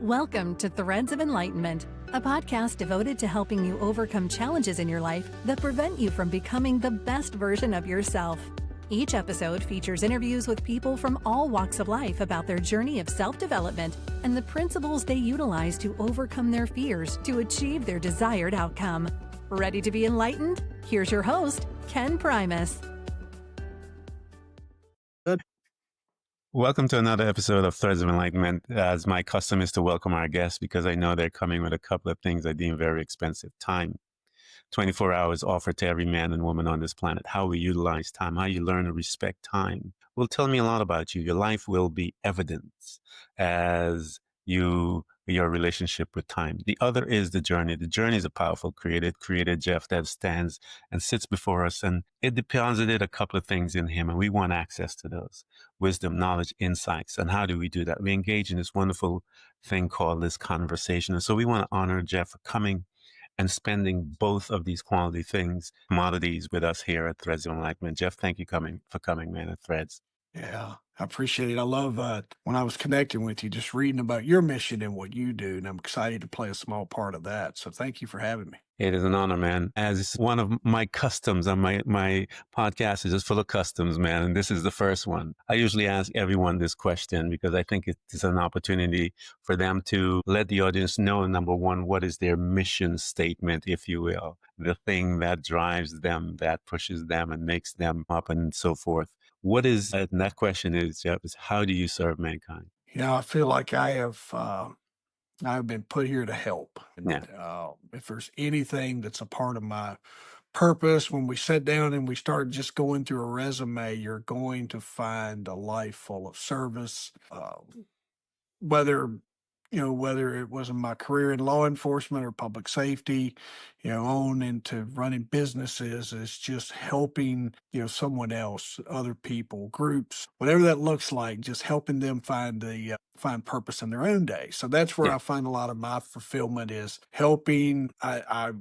Welcome to Threads of Enlightenment, a podcast devoted to helping you overcome challenges in your life that prevent you from becoming the best version of yourself. Each episode features interviews with people from all walks of life about their journey of self-development and the principles they utilize to overcome their fears to achieve their desired outcome. Ready to be enlightened? Here's your host, Ken Primus. Welcome to another episode of Threads of Enlightenment. As my custom is to welcome our guests because I know they're coming with a couple of things I deem very expensive. Time. 24 hours offered to every man and woman on this planet. How we utilize time, how you learn to respect time will tell me a lot about you. Your life will be evidence as your relationship with time. The other is the journey. The journey is a powerful created Jeff that stands and sits before us, and it deposited a couple of things in him, and we want access to those: wisdom, knowledge, insights. And how do we do that? We engage in this wonderful thing called this conversation. And so we want to honor Jeff for coming and spending both of these quality things, commodities, with us here at Threads of Enlightenment. Jeff, thank you for coming, man, at Threads. Yeah, I appreciate it. I love when I was connecting with you, just reading about your mission and what you do, and I'm excited to play a small part of that. So thank you for having me. It is an honor, man. As one of my customs on my podcast is just full of customs, man. And this is the first one. I usually ask everyone this question because I think it's an opportunity for them to let the audience know, number one, what is their mission statement, if you will, the thing that drives them, that pushes them and makes them up and so forth. What is, and that question is, Jeff, is how do you serve mankind? I feel like I've been put here to help. And if there's anything that's a part of my purpose, when we sit down and we start just going through a resume, you're going to find a life full of service. Whether it was in my career in law enforcement or public safety, on into running businesses, is just helping, someone else, other people, groups, whatever that looks like, just helping them find purpose in their own day. So that's where I find a lot of my fulfillment is helping. I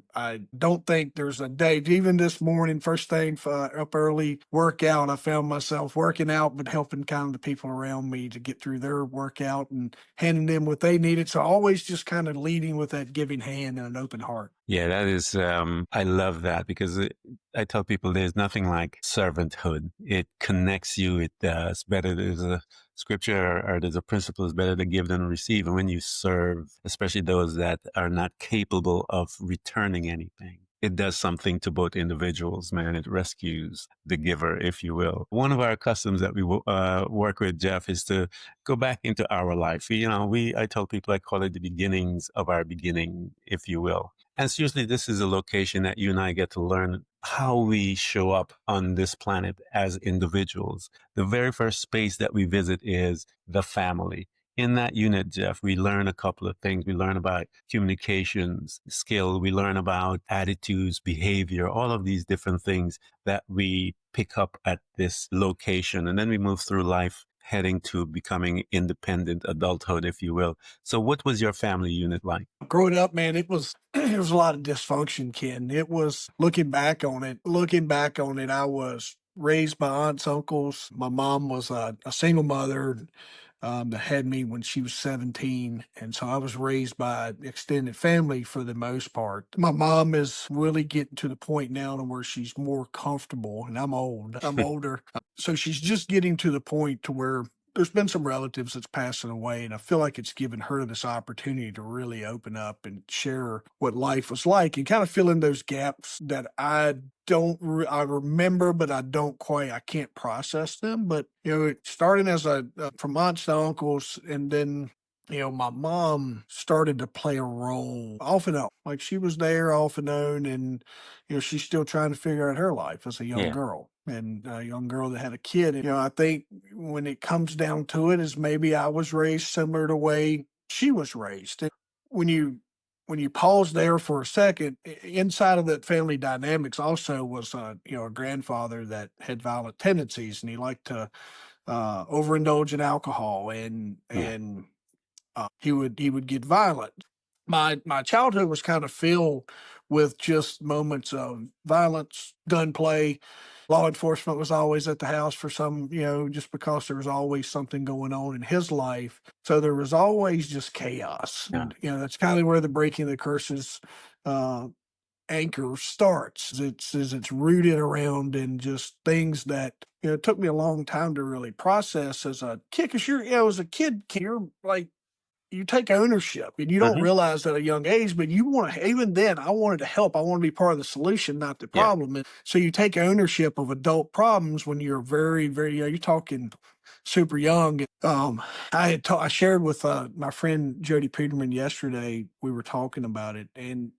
don't think there's a day, even this morning, first thing, up early, workout, I found myself working out, but helping kind of the people around me to get through their workout and handing them what they needed. So always just kind of leading with that giving hand and an open heart. Yeah, that is, I love that because I tell people there's nothing like servanthood. It connects you. It's better. There's a scripture or there's a principle, is better to give than receive. And when you serve, especially those that are not capable of returning anything, it does something to both individuals, man. It rescues the giver, if you will. One of our customs that we work with, Jeff, is to go back into our life. I tell people, I call it the beginnings of our beginning, if you will. And so usually this is a location that you and I get to learn how we show up on this planet as individuals. The very first space that we visit is the family. In that unit, Jeff, we learn a couple of things. We learn about communications skill. We learn about attitudes, behavior, all of these different things that we pick up at this location. And then we move through life heading to becoming independent adulthood, if you will. So what was your family unit like? Growing up, man, it was a lot of dysfunction, Ken. It was looking back on it, I was raised by aunts, uncles. My mom was a single mother that had me when she was 17. And so I was raised by extended family for the most part. My mom is really getting to the point now to where she's more comfortable, and I'm older. So she's just getting to the point to where there's been some relatives that's passing away, and I feel like it's given her this opportunity to really open up and share what life was like and kind of fill in those gaps that I remember, but I can't process them. But, starting from aunts to uncles, and then, my mom started to play a role off and on. Like she was there off and on, and, she's still trying to figure out her life as a young girl. And a young girl that had a kid. And, I think when it comes down to it is maybe I was raised similar to the way she was raised. And when you pause there for a second, inside of that family dynamics also was, a grandfather that had violent tendencies, and he liked to overindulge in alcohol, and he would get violent. My childhood was kind of filled with just moments of violence, gunplay, Law enforcement was always at the house for some, just because there was always something going on in his life. So there was always just chaos. Yeah. And, that's kind of where the breaking the curses anchor starts. It's rooted around in just things that, it took me a long time to really process as a kid. Because as a kid, you're like, you take ownership and you don't Mhm. realize at a young age, but you want to, even then, I wanted to help. I want to be part of the solution, not the Yeah. problem. And so you take ownership of adult problems when you're very, very, you're talking super young. I shared with my friend Jody Peterman yesterday. We were talking about it, and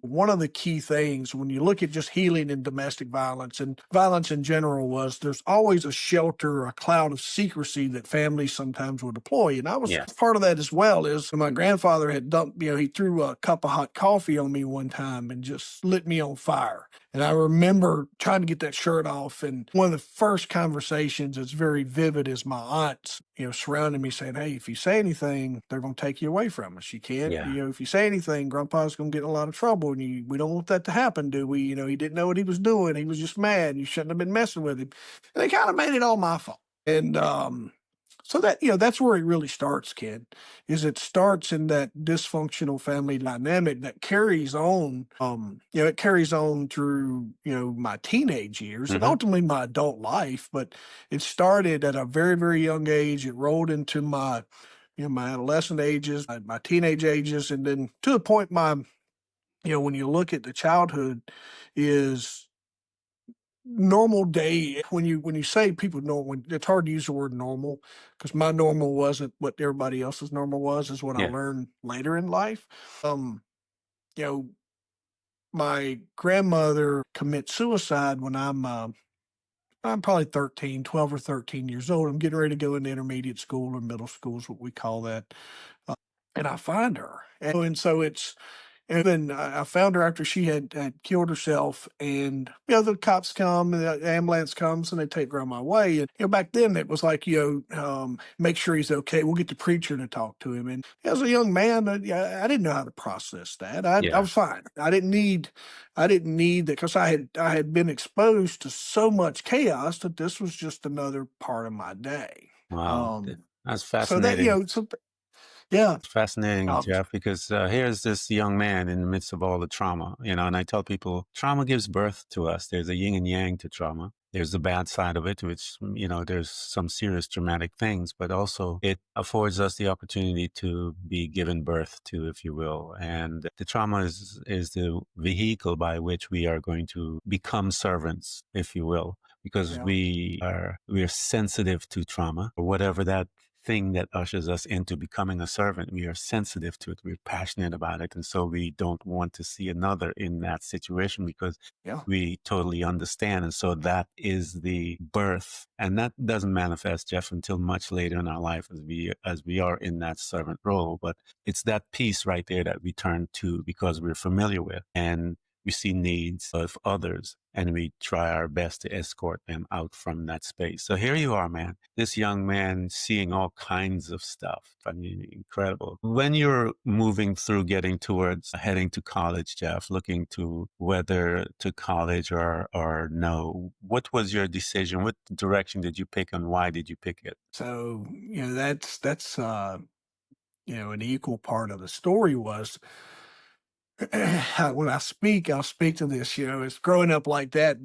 one of the key things when you look at just healing and domestic violence and violence in general was there's always a shelter, a cloud of secrecy that families sometimes will deploy, and I was Yeah. part of that as well. Is my grandfather had dumped, he threw a cup of hot coffee on me one time and just lit me on fire. And I remember trying to get that shirt off. And one of the first conversations that's very vivid is my aunts, surrounding me saying, "Hey, if you say anything, they're going to take you away from us. You can't, Yeah. if you say anything, Grandpa's going to get in a lot of trouble. And we don't want that to happen, do we? He didn't know what he was doing. He was just mad. You shouldn't have been messing with him." And they kind of made it all my fault. And, so that, that's where it really starts, kid, is it starts in that dysfunctional family dynamic that carries on, it carries on through, my teenage years and Mhm. ultimately my adult life. But it started at a very, very young age. It rolled into my, my adolescent ages, my teenage ages. And then to the point when you look at the childhood is normal day. When you say people normal, it's hard to use the word normal because my normal wasn't what everybody else's normal was, is what I Yeah. learned later in life. um you know my grandmother commits suicide when I'm probably 12 or 13 years old. I'm getting ready to go into intermediate school or middle school is what we call that. uh, and I find her, and so it's and then I found her after she had killed herself, and the cops come, and the ambulance comes, and they take grandma away. And back then it was like, make sure he's okay. We'll get the preacher to talk to him. And as a young man, I didn't know how to process that. I Yeah. was fine. I didn't need that because I had been exposed to so much chaos that this was just another part of my day. Wow. That's So that fascinating. yeah. It's fascinating, Um, Jeff, because here's this young man in the midst of all the trauma, and I tell people trauma gives birth to us. There's a yin and yang to trauma. There's the bad side of it, which, there's some serious traumatic things, but also it affords us the opportunity to be given birth to, if you will. And the trauma is the vehicle by which we are going to become servants, if you will, because yeah. we are sensitive to trauma, or whatever that thing that ushers us into becoming a servant. We are sensitive to it. We're passionate about it. And so we don't want to see another in that situation because Yeah. we totally understand. And so that is the birth. And that doesn't manifest, Jeff, until much later in our life as we are in that servant role. But it's that piece right there that we turn to because we're familiar with. And we see needs of others and we try our best to escort them out from that space. So here you are, man, this young man seeing all kinds of stuff. I mean, incredible. When you're moving through getting towards heading to college, Jeff, looking to whether to college or no, what was your decision? What direction did you pick and why did you pick it? So, that's an equal part of the story was when I'll speak to this, it's growing up like that,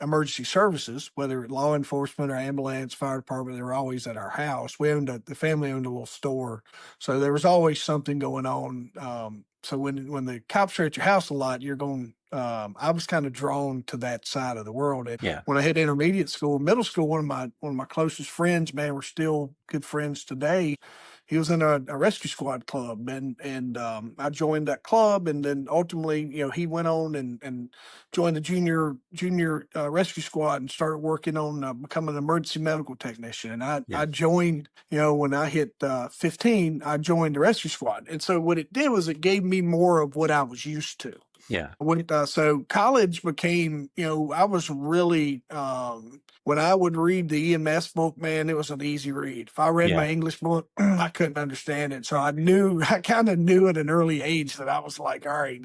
emergency services, whether law enforcement or ambulance, fire department, they were always at our house. The family owned a little store. So there was always something going on. So when the cops are at your house a lot, I was kind of drawn to that side of the world. And Yeah. when I hit intermediate school, middle school, one of my closest friends, man, we're still good friends today. He was in a rescue squad club, and I joined that club, and then ultimately, he went on and joined the junior rescue squad and started working on becoming an emergency medical technician. And I Yes. joined, when I hit 15, I joined the rescue squad, and so what it did was it gave me more of what I was used to. Yeah. So college became, I was really, when I would read the EMS book, man, it was an easy read. If I read Yeah. my English book, I couldn't understand it. So I kind of knew at an early age that I was like, all right,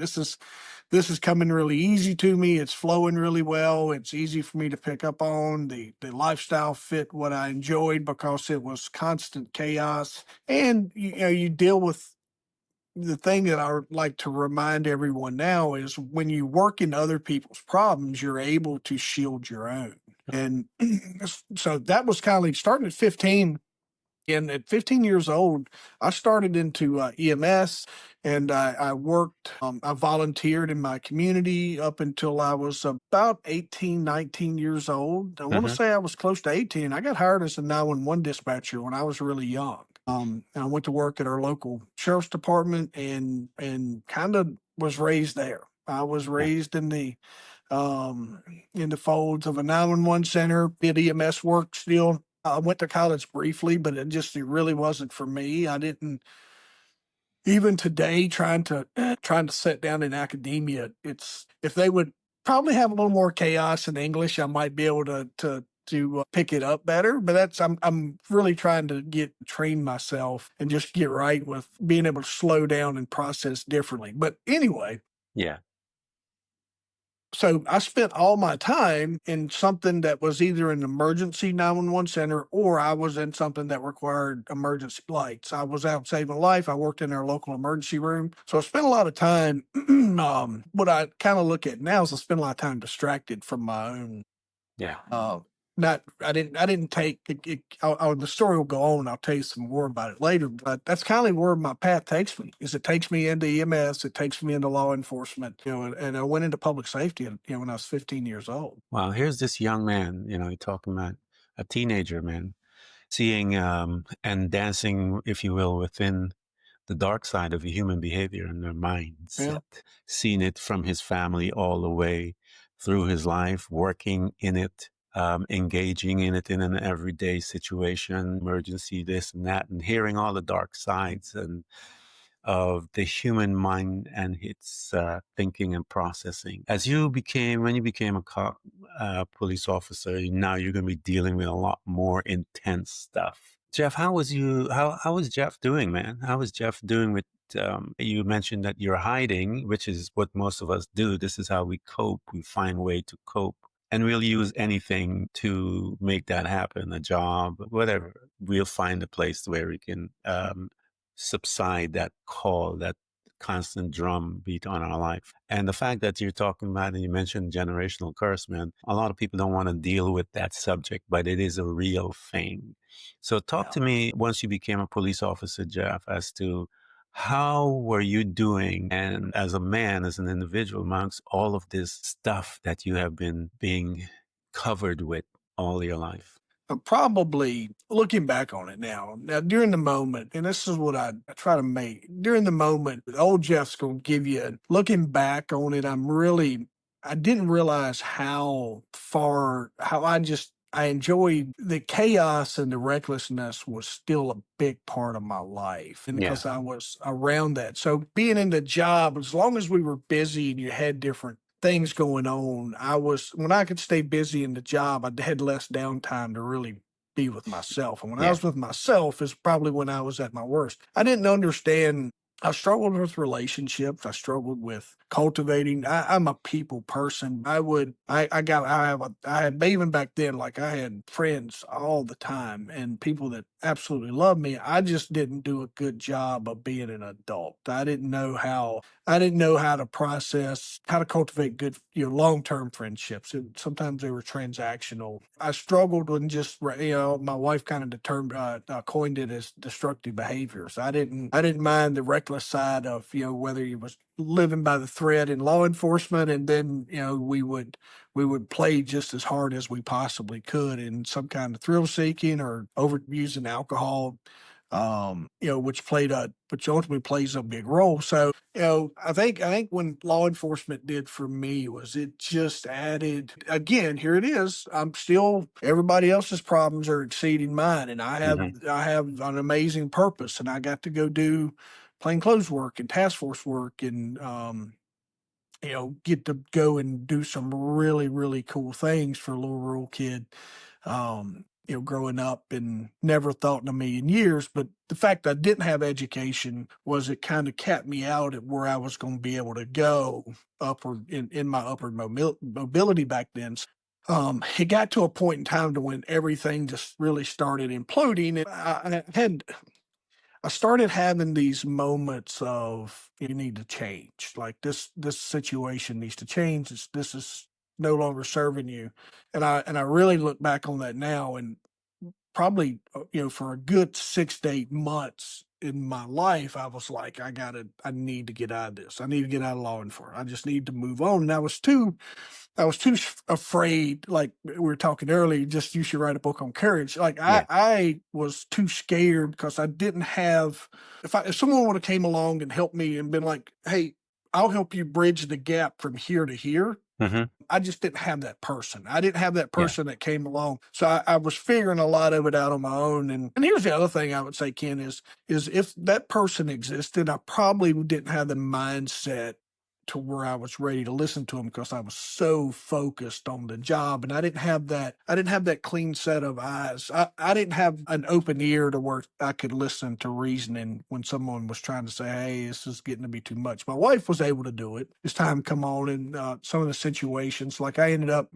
this is coming really easy to me. It's flowing really well. It's easy for me to pick up on. The lifestyle fit what I enjoyed because it was constant chaos. And you deal with the thing that I would like to remind everyone now is when you work in other people's problems, you're able to shield your own. And so that was kind of like starting at 15. And at 15 years old, I started into EMS, and I worked, I volunteered in my community up until I was about 18, 19 years old. I want to Hmm. say I was close to 18. I got hired as a 911 dispatcher when I was really young. And I went to work at our local sheriff's department and kind of was raised there. I was Yeah. raised in the folds of a 911 center, did EMS work still. I went to college briefly, but it really wasn't for me. I didn't even today trying to sit down in academia. It's if they would probably have a little more chaos in English, I might be able to pick it up better. But I'm really trying to train myself and just get right with being able to slow down and process differently. But anyway, Yeah. so I spent all my time in something that was either an emergency 911 center or I was in something that required emergency lights. I was out saving a life. I worked in our local emergency room. So I spent a lot of time. What I kind of look at now is I spend a lot of time distracted from my own Yeah. uh, not I didn't take it, the story will go on. I'll tell you some more about it later, but that's kind of where my path takes me. Is it takes me into EMS, it takes me into law enforcement, and I went into public safety, when I was 15 years old. Well, here's this young man, you're talking about a teenager, man, seeing and dancing, if you will, within the dark side of human behavior and their Yeah, mindset, seeing it from his family all the way through his life, working in it, engaging in it in an everyday situation, emergency, this and that, and hearing all the dark sides and of the human mind and its thinking and processing. When you became a police officer, now you're going to be dealing with a lot more intense stuff. Jeff, how was Jeff doing, man? How was Jeff doing with, you mentioned that you're hiding, which is what most of us do. This is how we cope. We find a way to cope. And we'll use anything to make that happen, a job, whatever. We'll find a place where we can subside that call, that constant drum beat on our life. And the fact that you're talking about, and you mentioned generational curse, man, a lot of people don't want to deal with that subject, but it is a real thing. So talk yeah. to me once you became a police officer, Jeff, as to how were you doing and as a man, as an individual, amongst all of this stuff that you have been being covered with all your life? Probably looking back on it now during the moment, and this is what I try to make during the moment, old Jeff's going to give you, looking back on it, I didn't realize how I enjoyed the chaos, and the recklessness was still a big part of my life. And Yeah. because I was around that. So being in the job, as long as we were busy and you had different things going on, when I could stay busy in the job, I had less downtime to really be with myself. And when I Yeah. was with myself is probably when I was at my worst. I didn't understand. I struggled with relationships. I struggled with cultivating. I'm a people person. I had, even back then, like I had friends all the time and people that absolutely loved me. I just didn't do a good job of being an adult. I didn't know how to process, how to cultivate good, long-term friendships. Sometimes they were transactional. I struggled with my wife kind of coined it as destructive behaviors. I didn't mind the reckless side of, whether you was living by the thread in law enforcement, and then, we would play just as hard as we possibly could in some kind of thrill seeking or overusing alcohol, which ultimately plays a big role. So, I think when law enforcement did for me was it just added, again, here it is. Everybody else's problems are exceeding mine. And Hmm. I have an amazing purpose, and I got to go do plainclothes work and task force work and, get to go and do some really, really cool things for a little rural kid. growing up and never thought in a million years. But the fact I didn't have education was it kind of capped me out at where I was going to be able to go upward in my upward mobility back then. It got to a point in time to when everything just really started imploding. And I started having these moments of you need to change. Like this situation needs to change. This is no longer serving you. And I really look back on that now and probably for a good 6 to 8 months in my life, I was like, I need to get out of this. I need to get out of law enforcement. I just need to move on. And I was too afraid, like we were talking earlier, just you should write a book on courage. Like Yeah. I was too scared because I didn't have, if someone would have came along and helped me and been like, hey, I'll help you bridge the gap from here to here. Hmm. I just didn't have that person. I didn't have that Yeah. person that came along. So I was figuring a lot of it out on my own. And here's the other thing I would say, Ken, is if that person existed, I probably didn't have the mindset to where I was ready to listen to him because I was so focused on the job and I didn't have that clean set of eyes. I didn't have an open ear to where I could listen to reasoning when someone was trying to say, hey, this is getting to be too much. My wife was able to do it as time come on and some of the situations like I ended up,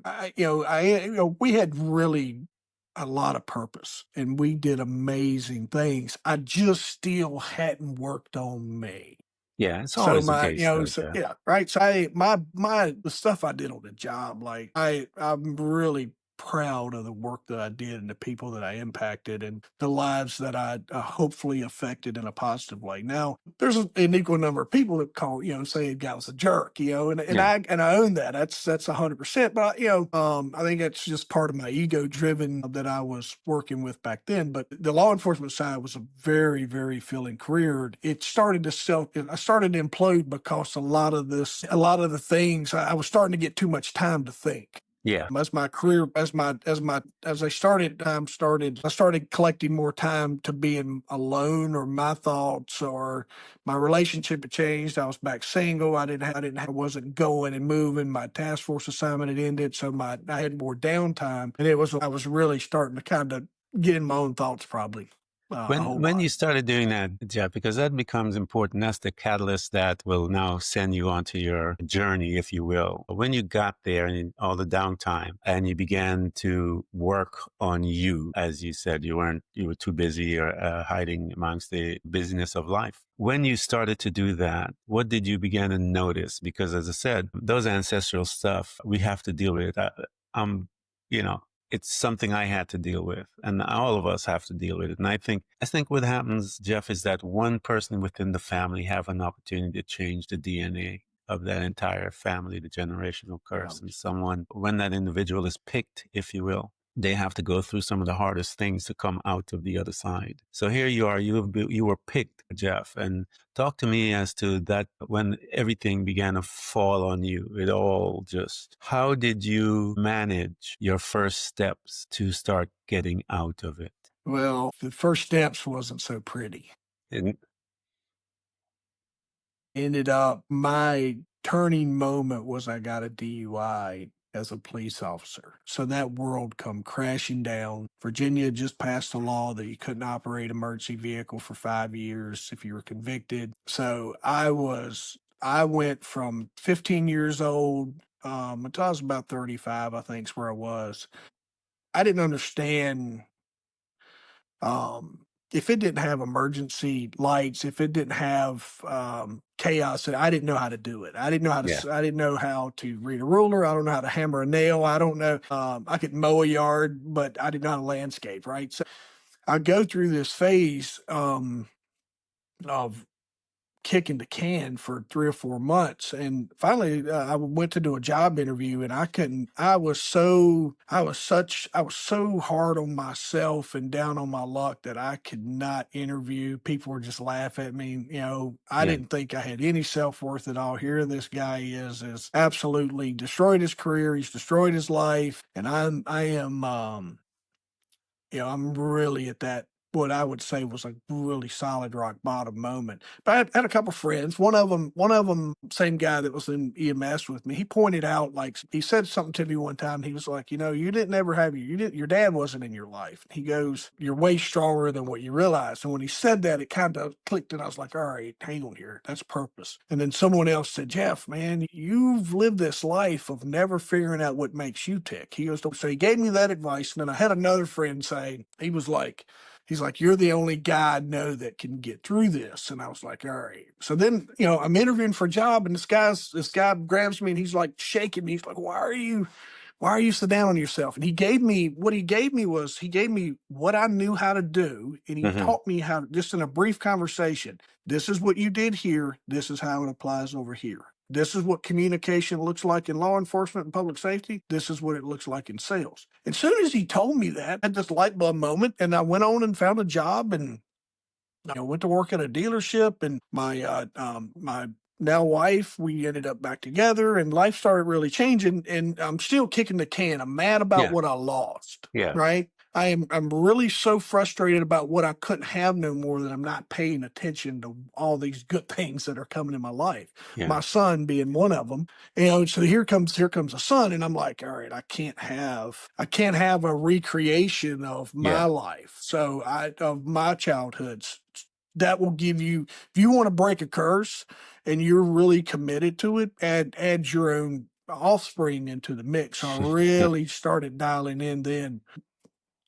we had really a lot of purpose and we did amazing things. I just still hadn't worked on me. Yeah. It's So always the my, case, though, so Jeff. yeah, right. So the stuff I did on the job, like I'm really proud of the work that I did and the people that I impacted and the lives that I hopefully affected in a positive way. Now, there's an equal number of people that call, say the guy was a jerk, and Yeah. I own that. That's 100%. But I think that's just part of my ego driven that I was working with back then. But the law enforcement side was a very, very fulfilling career. I started to implode because a lot of the things I was starting to get too much time to think. Yeah. As my career, as I started collecting more time to being alone or my thoughts or my relationship had changed. I was back single. I wasn't going and moving. My task force assignment had ended. So I had more downtime and I was really starting to kind of get in my own thoughts probably a whole When lot. you started doing that, Jeff, because that becomes important, that's the catalyst that will now send you onto your journey, if you will. When you got there and all the downtime and you began to work on you, as you said, you were too busy or hiding amongst the busyness of life. When you started to do that, what did you begin to notice? Because as I said, those ancestral stuff, we have to deal with it. I'm, you know, it's something I had to deal with, and all of us have to deal with it. And I think what happens, Jeff, is that one person within the family have an opportunity to change the DNA of that entire family, the generational curse. And someone, when that individual is picked, if you will, they have to go through some of the hardest things to come out of the other side. So here you are, you were picked, Jeff, and talk to me as to that when everything began to fall on you. How did you manage your first steps to start getting out of it? Well, the first steps wasn't so pretty. And Ended up my turning moment was I got a DUI as a police officer. So that world come crashing down. Virginia just passed a law that you couldn't operate emergency vehicle for 5 years if you were convicted. So I went from 15 years old until I was about 35, I think is where I was. I didn't understand if it didn't have emergency lights, if it didn't have chaos, I didn't know how to do it. yeah, I didn't know how to read a ruler. I don't know how to hammer a nail. I don't know. I could mow a yard, but I did not landscape. Right. So I go through this phase of kicking the can for 3 or 4 months. And finally, I went to do a job interview and I couldn't, I was so hard on myself and down on my luck that I could not interview. People were just laughing at me. I yeah. didn't think I had any self-worth at all. Here this guy is absolutely destroyed his career. He's destroyed his life. And I am, I'm really at that what I would say was a really solid rock bottom moment. But I had a couple friends. One of them, same guy that was in EMS with me. He pointed out, like, he said something to me one time. He was like, you know, you didn't ever have your dad wasn't in your life. He goes, you're way stronger than what you realize. And when he said that, it kind of clicked, and I was like, all right, hang on here, that's purpose. And then someone else said, Jeff, man, you've lived this life of never figuring out what makes you tick. He goes, so he gave me that advice. And then I had another friend say, he's like, you're the only guy I know that can get through this. And I was like, all right. So then, you know, I'm interviewing for a job, and this guy grabs me, and he's like shaking me. He's like, why are you so down on yourself? And he gave me what I knew how to do. And he Hmm. taught me how, just in a brief conversation, this is what you did here. This is how it applies over here. This is what communication looks like in law enforcement and public safety. This is what it looks like in sales. As soon as he told me that, I had this light bulb moment, and I went on and found a job, and went to work at a dealership. And my now wife, we ended up back together, and life started really changing. And I'm still kicking the can. I'm mad about Yeah. what I lost. Yeah. Right. I'm really so frustrated about what I couldn't have no more, that I'm not paying attention to all these good things that are coming in my life. Yeah. My son being one of them. So here comes a son, and I'm like, all right, I can't have a recreation of Yeah. my life. So of my childhoods. That will give you, if you want to break a curse and you're really committed to it, add your own offspring into the mix. So I really started dialing in then.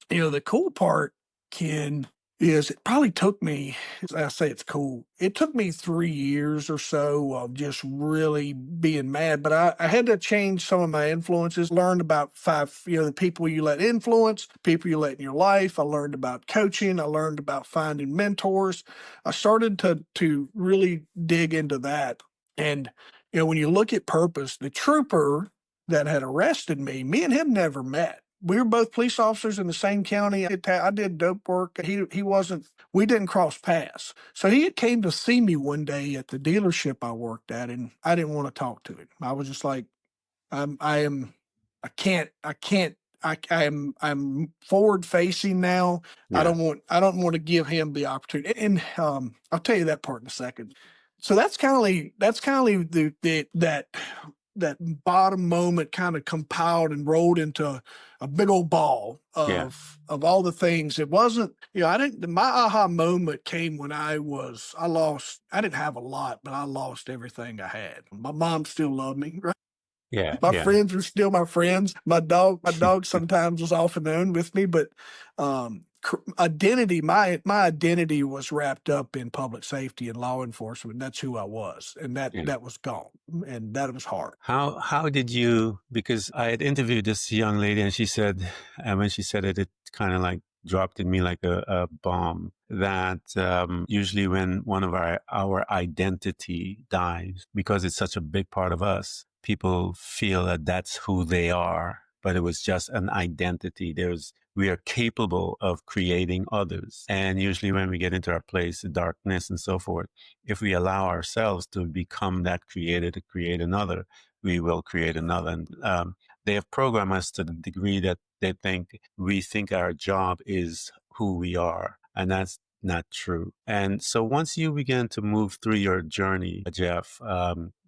The cool part, Ken, is it probably took me, I say it's cool, it took me 3 years or so of just really being mad. But I had to change some of my influences, learned about the people you let influence, people you let in your life. I learned about coaching. I learned about finding mentors. I started to really dig into that. And, when you look at purpose, the trooper that had arrested me and him never met. We were both police officers in the same county. I did dope work. He wasn't. We didn't cross paths. So he came to see me one day at the dealership I worked at, and I didn't want to talk to him. I was just like, I am. I can't. I can't. I'm forward facing now. Yeah. I don't want to give him the opportunity. And I'll tell you that part in a second. So that's kind of that bottom moment kind of compiled and rolled into a big old ball Yeah. of all the things. It wasn't, I didn't, my aha moment came when I lost, I didn't have a lot, but I lost everything I had. My mom still loved me. Right? Yeah. My Yeah. friends were still my friends. My dog sometimes was off and on with me, but identity, my identity was wrapped up in public safety and law enforcement. That's who I was, and Yeah. that was gone, and that was hard. How did you, because I had interviewed this young lady, and she said, and when she said it, it kind of like dropped in me like a bomb, that usually when one of our identity dies, because it's such a big part of us, people feel that that's who they are, but it was just an identity. We are capable of creating others. And usually when we get into our place, the darkness and so forth, if we allow ourselves to become that creator to create another, we will create another. And they have programmed us to the degree that we think our job is who we are. And that's not true. And so once you began to move through your journey, Jeff,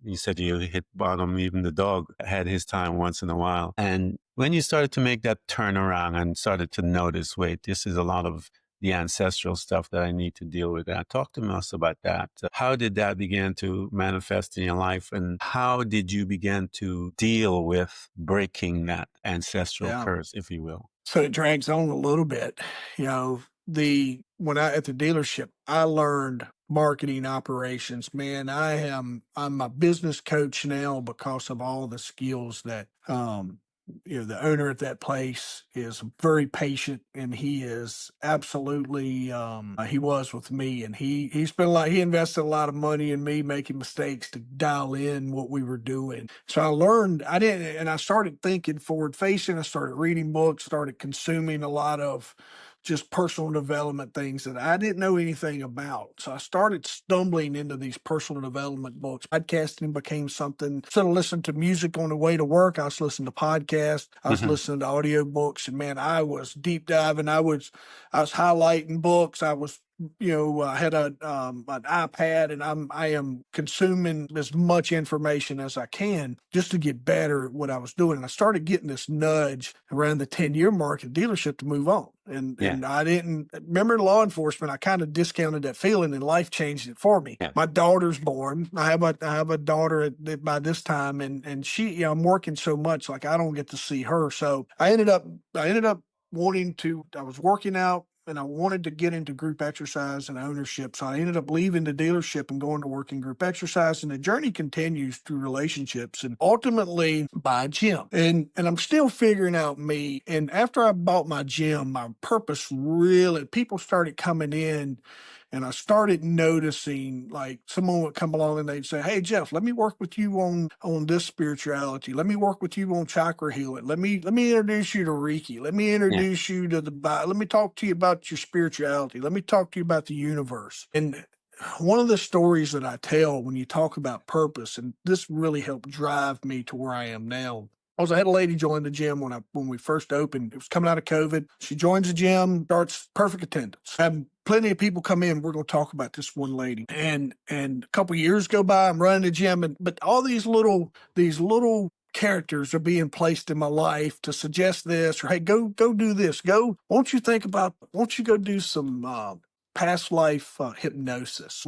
you said you hit bottom. Even the dog had his time once in a while. And when you started to make that turnaround and started to notice, wait, this is a lot of the ancestral stuff that I need to deal with. And talk to us about that. How did that begin to manifest in your life? And how did you begin to deal with breaking that ancestral Yeah. curse, if you will? So it drags on a little bit. When I at the dealership, I learned marketing operations. Man, I'm a business coach now because of all the skills that the owner at that place is very patient, and he is absolutely he was with me, and he invested a lot of money in me making mistakes to dial in what we were doing. So I learned, I started thinking forward facing. I started reading books, started consuming a lot of just personal development things that I didn't know anything about. So I started stumbling into these personal development books. Podcasting became something. Instead of listening to music on the way to work, I was listening to podcasts. I was Hmm. listening to audiobooks, and man, I was deep diving. I was highlighting books. I had an iPad, and I am consuming as much information as I can just to get better at what I was doing. And I started getting this nudge around the 10-year mark at dealership to move on. And Yeah. and I didn't remember law enforcement. I kind of discounted that feeling, and life changed it for me. Yeah. My daughter's born. I have a daughter by this time, and she, I'm working so much, like I don't get to see her. So I ended up wanting to. I was working out, and I wanted to get into group exercise and ownership. So I ended up leaving the dealership and going to work in group exercise. And the journey continues through relationships and ultimately by a gym. And I'm still figuring out me. And after I bought my gym, my purpose really, people started coming in, and I started noticing, like, someone would come along and they'd say, "Hey Jeff, let me work with you on this spirituality. Let me work with you on chakra healing. Let me introduce you to Reiki. Let me Yeah. introduce you to the Bible. Let me talk to you about your spirituality. Let me talk to you about the universe." And one of the stories that I tell when you talk about purpose, and this really helped drive me to where I am now. I had a lady join the gym when we first opened. It was coming out of COVID. She joins the gym, starts perfect attendance. Having plenty of people come in. We're going to talk about this one lady. And a couple of years go by. I'm running the gym, but all these little characters are being placed in my life to suggest this, or hey, go do this. Won't you go do some past life hypnosis?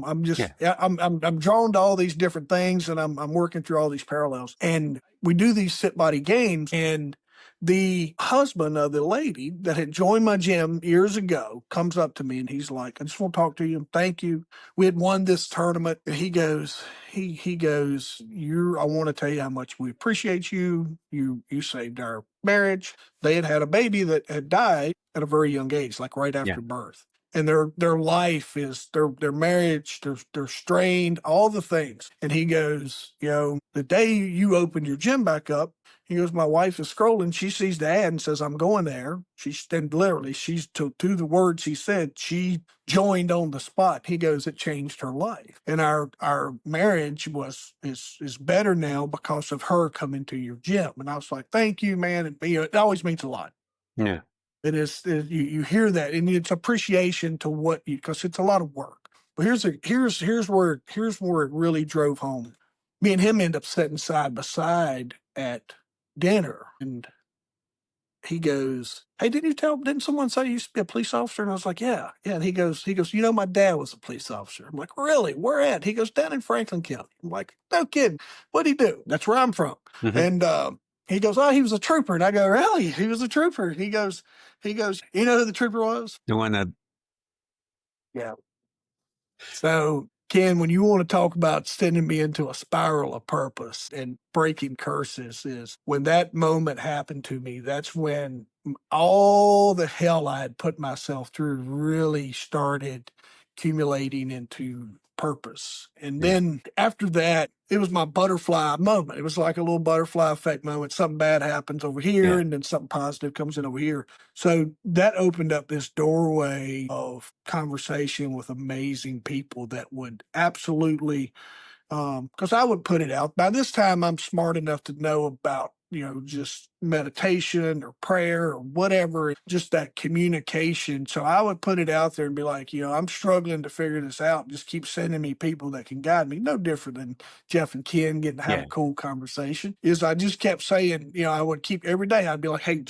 Yeah. I'm drawn to all these different things, and I'm working through all these parallels. And we do these sit body games, and the husband of the lady that had joined my gym years ago comes up to me, and he's like, "I just want to talk to you. Thank you. We had won this tournament." And he goes, I want to tell you how much we appreciate you. You saved our marriage. They had a baby that had died at a very young age, like right Yeah. after birth. And their life is their marriage, they're strained, all the things. And he goes, the day you opened your gym back up, he goes, my wife is scrolling. She sees the ad and says, "I'm going there." She's to the words he said, she joined on the spot. He goes, "It changed her life. And our marriage is better now because of her coming to your gym." And I was like, "Thank you, man." And it always means a lot. Yeah. You hear that, and it's appreciation to what you, because it's a lot of work. But here's where it really drove home. Me and him end up sitting side by side at dinner, and he goes, "Hey, didn't someone say you used to be a police officer?" And I was like, "Yeah, yeah." And he goes, "My dad was a police officer." I'm like, "Really? Where at?" He goes, "Down in Franklin County." I'm like, "No kidding. What'd he do?" That's where I'm from. Hmm. And he goes, "Oh, he was a trooper." And I go, "Really? He was a trooper?" He goes, "You know who the trooper was?" The one that. Yeah. So, Ken, when you want to talk about sending me into a spiral of purpose and breaking curses, is when that moment happened to me. That's when all the hell I had put myself through really started accumulating into purpose. And Yeah. then after that, it was my butterfly moment. It was like a little butterfly effect moment. Something bad happens over here, Yeah. and then something positive comes in over here. So that opened up this doorway of conversation with amazing people that would absolutely, because I would put it out. By this time, I'm smart enough to know about, just meditation or prayer or whatever, just that communication. So I would put it out there and be like, "I'm struggling to figure this out. Just keep sending me people that can guide me." No different than Jeff and Ken getting to have Yeah. a cool conversation. Is I just kept saying, I would keep every day, I'd be like, "Hey,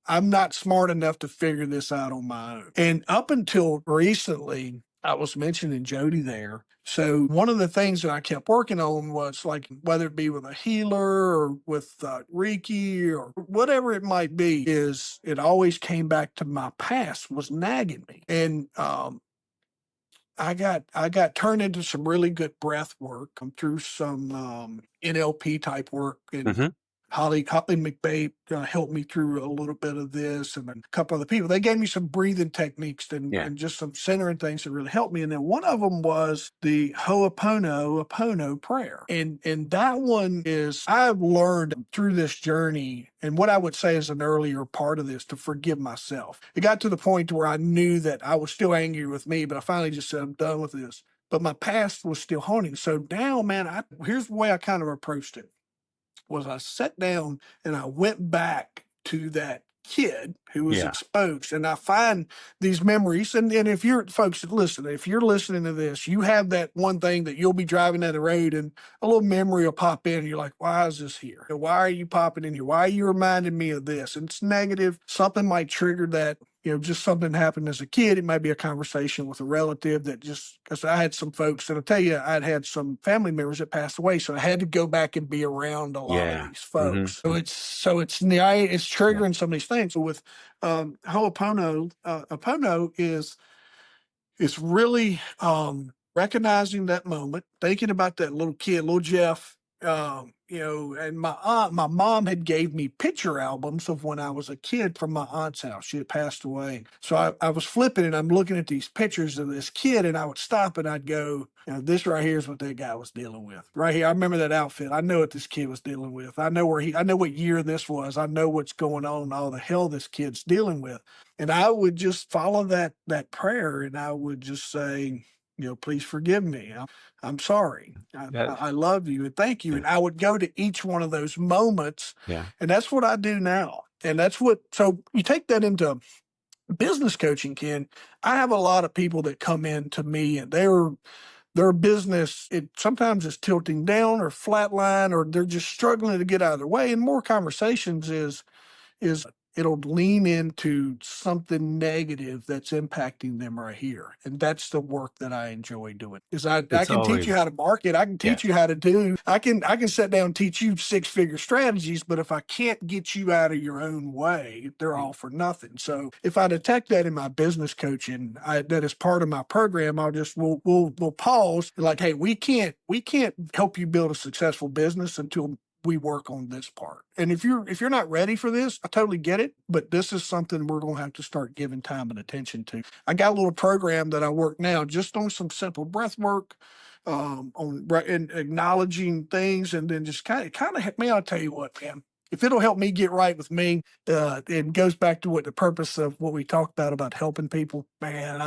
I'm not smart enough to figure this out on my own." And up until recently, I was mentioning Jody there. So one of the things that I kept working on was, like, whether it be with a healer or with Reiki or whatever it might be, is it always came back to my past was nagging me. And I got turned into some really good breath work. I'm through some NLP type work, and Hmm. Holly McBabe helped me through a little bit of this, and a couple other people. They gave me some breathing techniques Yeah. and just some centering things that really helped me. And then one of them was the Ho'oponopono prayer. And that one is, I've learned through this journey, and what I would say is an earlier part of this, to forgive myself. It got to the point where I knew that I was still angry with me, but I finally just said, I'm done with this. But my past was still haunting. So now, man, here's the way I kind of approached it. Was I sat down and I went back to that kid who was Yeah. exposed, and I find these memories. And if you're folks that listen, if you're listening to this, you have that one thing that you'll be driving down the road and a little memory will pop in and you're like, why is this here? Why are you popping in here? Why are you reminding me of this? And it's negative. Something might trigger that. Just something happened as a kid. It might be a conversation with a relative that just, because I had some folks, and I'll tell you, I'd had some family members that passed away. So I had to go back and be around a lot of Yeah. these Hmm. folks. It's triggering some of these things. So with Ho'opono is, it's really recognizing that moment, thinking about that little kid, little Jeff. And my mom had gave me picture albums of when I was a kid from my aunt's house. She had passed away. So I was flipping and I'm looking at these pictures of this kid, and I would stop and I'd go, this right here is what that guy was dealing with. Right here. I remember that outfit. I know what this kid was dealing with. I know what year this was. I know what's going on, all the hell this kid's dealing with. And I would just follow that prayer, and I would just say, please forgive me. I'm sorry. That, I love you and thank you. yeah. And I would go to each one of those moments, Yeah. and that's what I do now. And so you take that into business coaching, Ken. I have a lot of people that come in to me, and their business, it sometimes is tilting down or flatline, or they're just struggling to get out of their way. And more conversations is it'll lean into something negative that's impacting them right here. And that's the work that I enjoy doing. Is I It's can teach you always, how to market. I can yeah. teach you how to do. I can sit down and teach you six-figure strategies, but if I can't get you out of your own way, they're all for nothing. So if I detect that in my business coaching, that is part of my program, we'll pause, like, hey, we can't help you build a successful business until we work on this part. And if you're not ready for this, I totally get it, but this is something we're going to have to start giving time and attention to. I got a little program that I work now just on some simple breath work, and acknowledging things, and then just kind of, man, I'll tell you what, man, if it'll help me get right with me, it goes back to what the purpose of what we talked about helping people, man,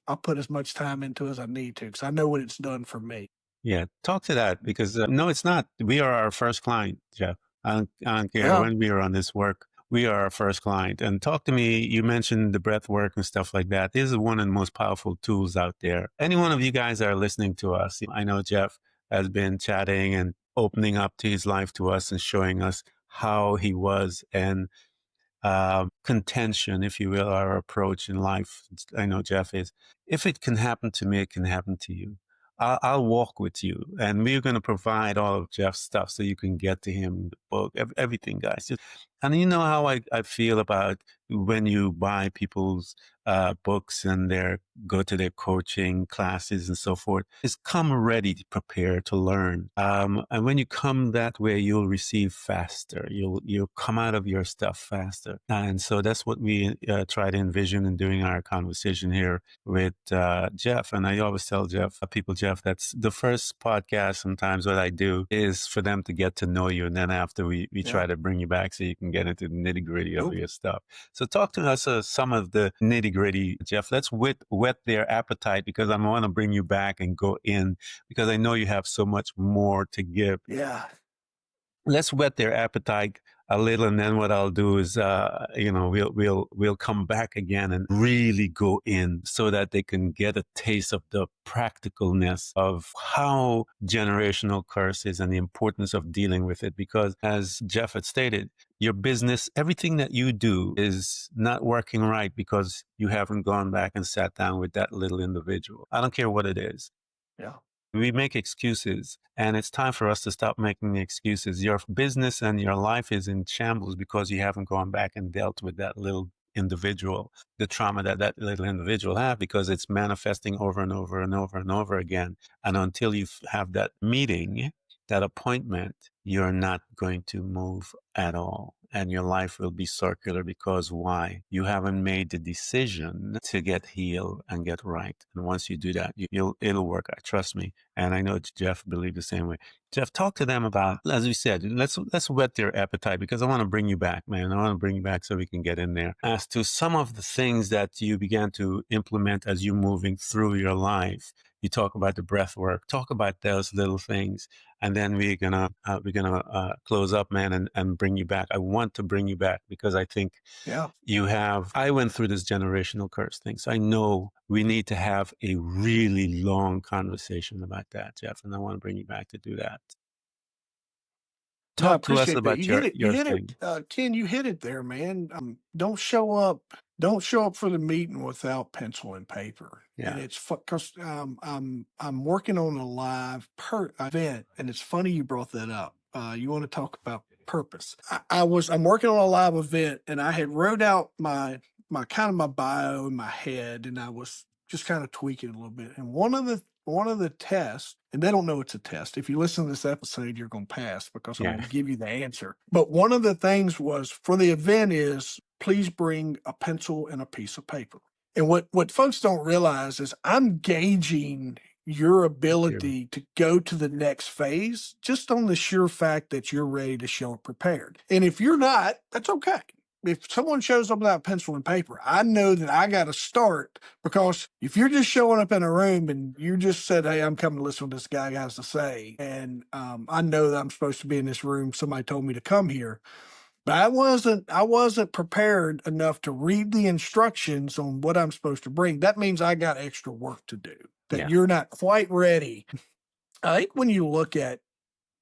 I'll put as much time into as I need to, because I know what it's done for me. Yeah. Talk to that, because no, it's not. We are our first client, Jeff. I don't care Yeah. when we are on this work. We are our first client. And talk to me. You mentioned the breath work and stuff like that. This is one of the most powerful tools out there. Any one of you guys that are listening to us, I know Jeff has been chatting and opening up to his life to us and showing us how he was, and contention, if you will, our approach in life. I know Jeff is, if it can happen to me, it can happen to you. I'll walk with you, and we're going to provide all of Jeff's stuff so you can get to him, the book, everything, guys. And you know how I feel about when you buy people's books and go to their coaching classes and so forth, is come ready, prepared to learn. And when you come that way, you'll receive faster. You'll come out of your stuff faster. And so that's what we try to envision in doing our conversation here with Jeff. And I always tell people, Jeff, that's the first podcast. Sometimes what I do is for them to get to know you. And then after we try to bring you back so you can get into the nitty gritty of your stuff. So talk to us some of the nitty gritty, Jeff. Let's whet their appetite, because I want to bring you back and go in, because I know you have so much more to give. Yeah. Let's whet their appetite a little, and then what I'll do is, we'll come back again and really go in so that they can get a taste of the practicalness of how generational curse is and the importance of dealing with it. Because as Jeff had stated, your business, everything that you do is not working right because you haven't gone back and sat down with that little individual. I don't care what it is. Yeah. We make excuses, and it's time for us to stop making the excuses. Your business and your life is in shambles because you haven't gone back and dealt with that little individual, the trauma that little individual had, because it's manifesting over and over and over and over again. And until you have that meeting that appointment, you're not going to move at all. And your life will be circular because why? You haven't made the decision to get healed and get right. And once you do that, it'll work. Trust me. And I know Jeff believes the same way. Jeff, talk to them about, as we said, let's whet their appetite, because I want to bring you back, man. I want to bring you back so we can get in there as to some of the things that you began to implement as you're moving through your life. You talk about the breath work, talk about those little things. And then we're gonna close up, man, and bring you back. I want to bring you back because I think I went through this generational curse thing. So I know we need to have a really long conversation about that, Jeff. And I want to bring you back to do that. No, I Talk to us appreciate that. about You hit it. You your hit thing. it, Ken. You hit it there, man. Don't show up. Don't show up for the meeting without pencil and paper. Yeah. And it's because I'm working on a live event, and it's funny you brought that up. You want to talk about purpose? I'm working on a live event, and I had wrote out my kind of my bio in my head, and I was just kind of tweaking a little bit. And one of the tests, and they don't know it's a test. If you listen to this episode, you're going to pass because I'm going to give you the answer. But one of the things was for the event is please bring a pencil and a piece of paper. And what folks don't realize is I'm gauging your ability to go to the next phase just on the sheer fact that you're ready to show up prepared. And if you're not, that's okay. If someone shows up without pencil and paper, I know that I got to start, because if you're just showing up in a room and you just said, hey, I'm coming to listen to what this guy has to say, and I know that I'm supposed to be in this room, somebody told me to come here, but I wasn't prepared enough to read the instructions on what I'm supposed to bring. That means I got extra work to do, that you're not quite ready. I think when you look at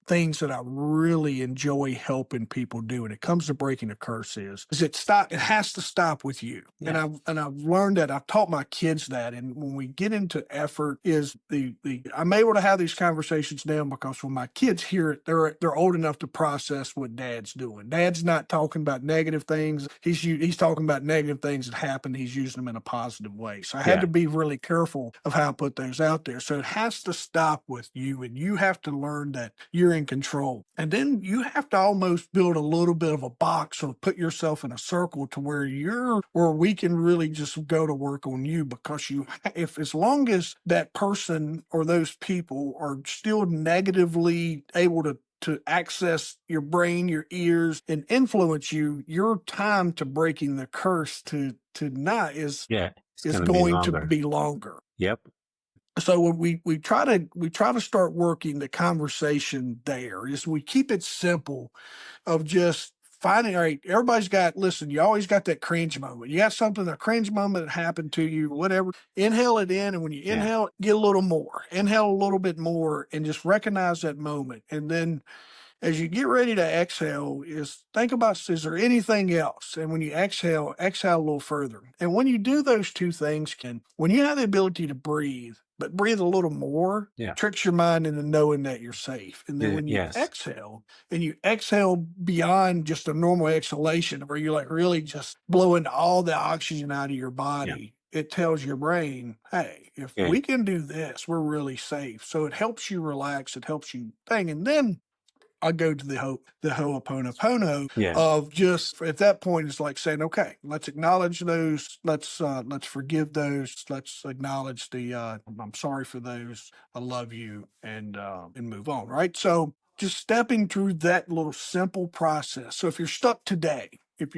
things that I really enjoy helping people do when it comes to breaking a curse is it has to stop with you. Yeah. And I've learned that. I've taught my kids that. And when we get into effort is I'm able to have these conversations now because when my kids hear it, they're old enough to process what dad's doing. Dad's not talking about negative things. He's talking about negative things that happen. He's using them in a positive way. So I had to be really careful of how I put those out there. So it has to stop with you, and you have to learn that you're in control. And then you have to almost build a little bit of a box or put yourself in a circle to where we can really just go to work on you, because as long as that person or those people are still negatively able to access your brain, your ears, and influence you, your time to breaking the curse is going to be longer. Yep. So when we try to start working the conversation there is we keep it simple of just finding, all right, listen, you always got that cringe moment. You got a cringe moment that happened to you, whatever. Inhale it in, and when you inhale, get a little more. Inhale a little bit more, and just recognize that moment. And then as you get ready to exhale, is think about, is there anything else? And when you exhale a little further. And when you do those two things, when you have the ability to breathe, but breathe a little more, tricks your mind into knowing that you're safe. And then when you exhale, and you exhale beyond just a normal exhalation where you're like really just blowing all the oxygen out of your body, it tells your brain, hey, if we can do this, we're really safe. So it helps you relax. It helps you think. And then I go to the Ho'oponopono of just at that point, it's like saying, okay, let's acknowledge those. Let's forgive those. Let's acknowledge I'm sorry for those. I love you, and move on. Right. So just stepping through that little simple process. So if you're stuck today, if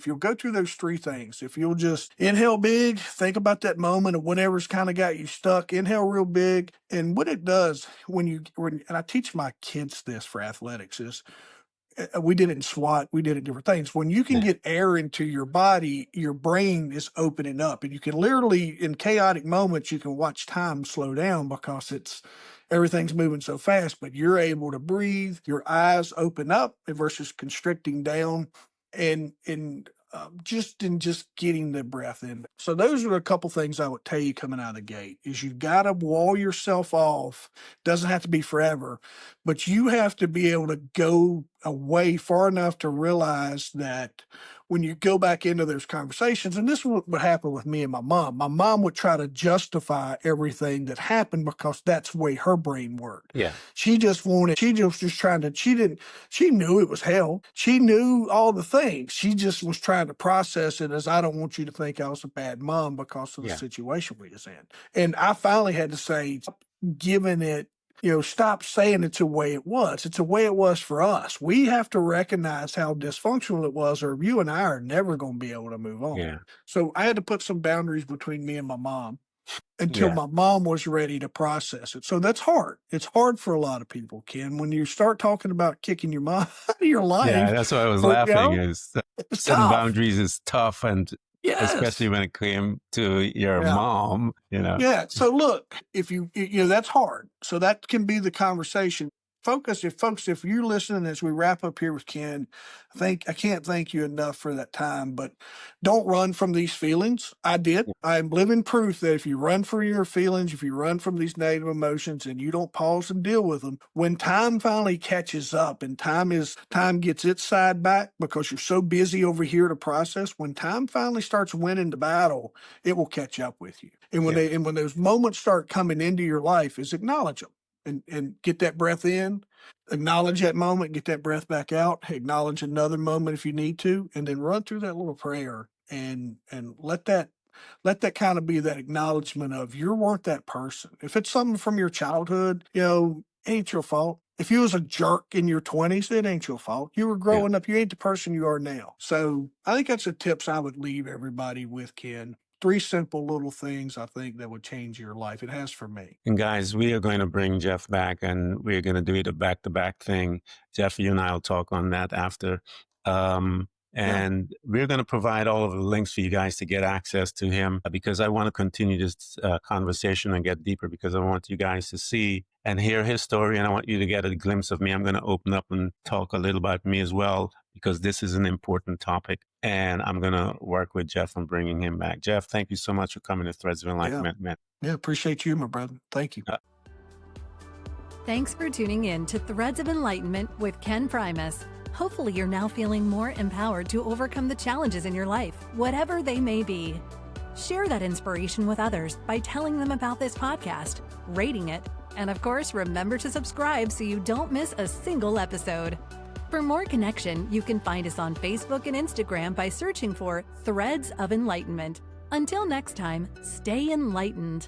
you'll go through those three things, if you'll just inhale big, think about that moment of whatever's kind of got you stuck, inhale real big. And what it does and I teach my kids this for athletics is, we did it in SWAT, we did it different things. When you can get air into your body, your brain is opening up, and you can literally, in chaotic moments, you can watch time slow down because everything's moving so fast, but you're able to breathe, your eyes open up versus constricting down, and just getting the breath in. So those are a couple things I would tell you coming out of the gate is you got to wall yourself off. Doesn't have to be forever, but you have to be able to go away far enough to realize that when you go back into those conversations, and this is what would happen with me and my mom would try to justify everything that happened because that's the way her brain worked. Yeah. She just was just trying to, she knew it was hell. She knew all the things. She just was trying to process it as, I don't want you to think I was a bad mom because of the Yeah. situation we was in. And I finally had to say, giving it, stop saying it's the way it was. It's the way it was for us. We have to recognize how dysfunctional it was, or you and I are never going to be able to move on. Yeah. So I had to put some boundaries between me and my mom until my mom was ready to process it. So that's hard. It's hard for a lot of people, Ken. When you start talking about kicking your mom out of your life. Yeah, that's why I was laughing. Is it's setting tough. boundaries is tough, and Yes. especially when it came to your mom, Yeah. So look, if that's hard. So that can be the conversation. If you're listening as we wrap up here with Ken, I can't thank you enough for that time, but don't run from these feelings. I did. I'm living proof that if you run from your feelings, if you run from these negative emotions and you don't pause and deal with them, when time finally catches up and time gets its side back because you're so busy over here to process, when time finally starts winning the battle, it will catch up with you. And when those moments start coming into your life, is acknowledge them. And get that breath in, acknowledge that moment, get that breath back out, acknowledge another moment if you need to, and then run through that little prayer and let that kind of be that acknowledgement of you weren't that person. If it's something from your childhood, it ain't your fault. If you was a jerk in your 20s, it ain't your fault. You were growing up. You ain't the person you are now. So I think that's the tips I would leave everybody with, Ken. 3 simple little things I think that would change your life. It has for me. And guys, we are going to bring Jeff back, and we're going to do it a back-to-back thing. Jeff, you and I will talk on that after. And we're going to provide all of the links for you guys to get access to him, because I want to continue this conversation and get deeper, because I want you guys to see and hear his story, and I want you to get a glimpse of me. I'm going to open up and talk a little about me as well, because this is an important topic, and I'm going to work with Jeff on bringing him back. Jeff, thank you so much for coming to Threads of Enlightenment, man. Yeah, appreciate you, my brother. Thank you. Thanks for tuning in to Threads of Enlightenment with Ken Primus. Hopefully you're now feeling more empowered to overcome the challenges in your life, whatever they may be. Share that inspiration with others by telling them about this podcast, rating it, and of course, remember to subscribe so you don't miss a single episode. For more connection, you can find us on Facebook and Instagram by searching for Threads of Enlightenment. Until next time, stay enlightened.